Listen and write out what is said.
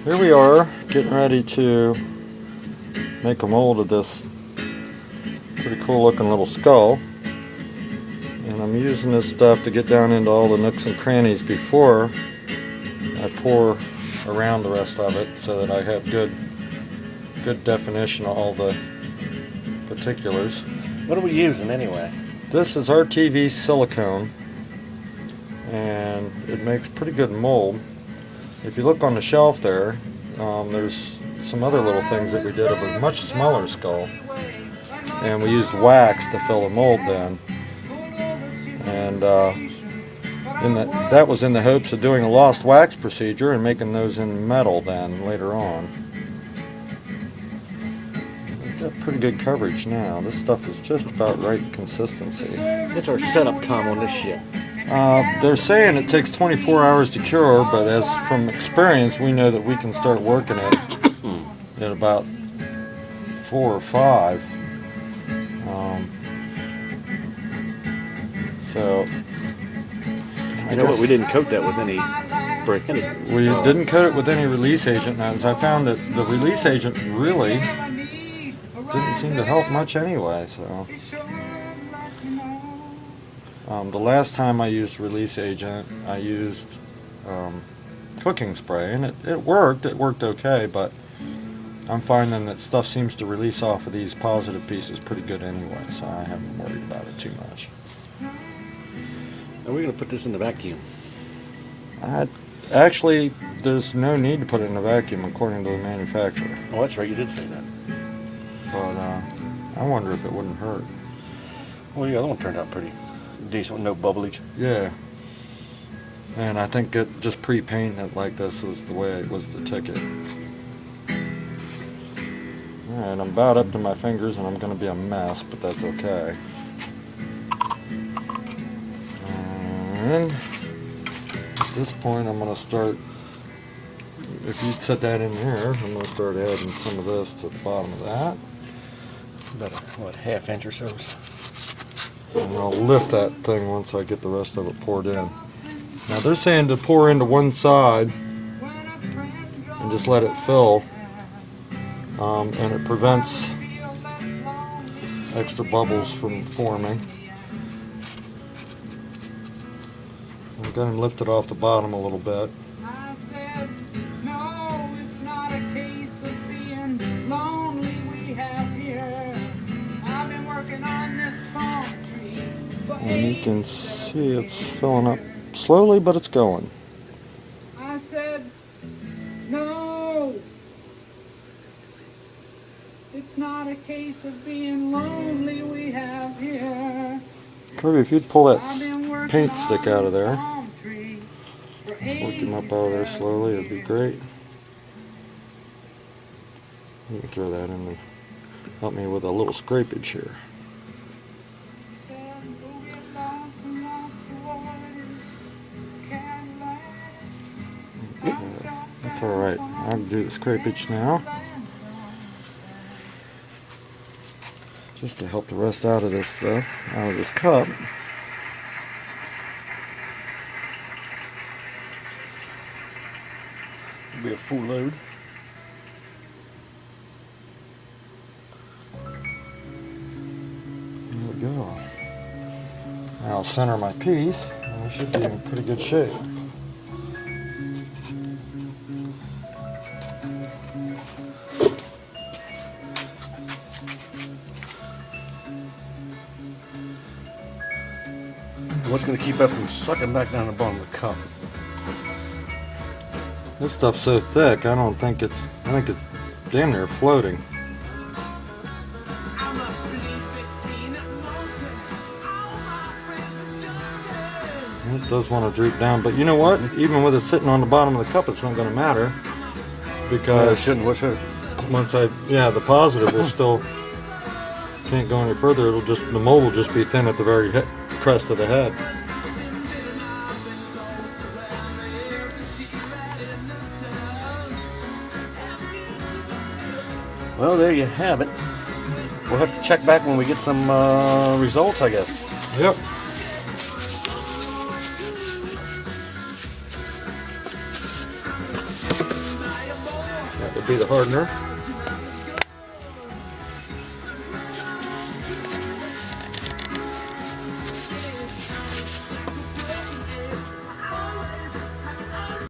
Here we are, getting ready to make a mold of this pretty cool looking little skull. And I'm using this stuff to get down into all the nooks and crannies before I pour around the rest of it so that I have good definition of all the particulars. What are we using anyway? This is RTV silicone, and it makes pretty good mold. If you look on the shelf there, there's some other little things that we did of a much smaller skull, and we used wax to fill the mold then. And that was in the hopes of doing a lost wax procedure and making those in metal then later on. We've got pretty good coverage now. This stuff is just about right consistency. What's our setup time on this shit? They're saying it takes 24 hours to cure, but as from experience, we know that we can start working it in about 4 or 5. So, You know what? We didn't coat that with any brick. We didn't coat it with any release agent. Now, as I found that the release agent really didn't seem to help much anyway. So, the last time I used release agent, I used cooking spray, and it worked. It worked okay, but I'm finding that stuff seems to release off of these positive pieces pretty good anyway, so I haven't worried about it too much. Are we going to put this in the vacuum? Actually, there's no need to put it in a vacuum according to the manufacturer. Oh, that's right. You did say that. But I wonder if it wouldn't hurt. Well, the other one turned out pretty decent with no bubblage. Yeah. And I think just pre-painting it like this is the way it was the ticket. Alright, I'm about up to my fingers and I'm going to be a mess, but that's okay. And at this point I'm going to start, if you set that in there, I'm going to start adding some of this to the bottom of that. About a half inch or so. And I'll lift that thing once I get the rest of it poured in. Now they're saying to pour into one side and just let it fill, and it prevents extra bubbles from forming. I'm going to lift it off the bottom a little bit. I said, no, it's not a case of being lonely we have here. I've been working on this palm tree for And you can see it's filling up slowly, but it's going. I said, no, it's not a case of being lonely we have here. Kirby, if you'd pull that I've been working paint stick on out of this there, palm tree for just work him up out of there slowly, it'd be great. You can throw that in and help me with a little scrapage here. That's alright. I can do the scrapage now. Just to help the rest out of this cup. It'll be a full load. There we go. Now I'll center my piece, and we should be in pretty good shape. What's going to keep that from sucking back down the bottom of the cup? This stuff's so thick, I think it's damn near floating. It does want to droop down, but you know what? Even with it sitting on the bottom of the cup, it's not going to matter, because What should? once the positive will still can't go any further. The mold will just be thin at the very crest of the head. Well, there you have it. We'll have to check back when we get some results, I guess. Yep. That would be the hardener.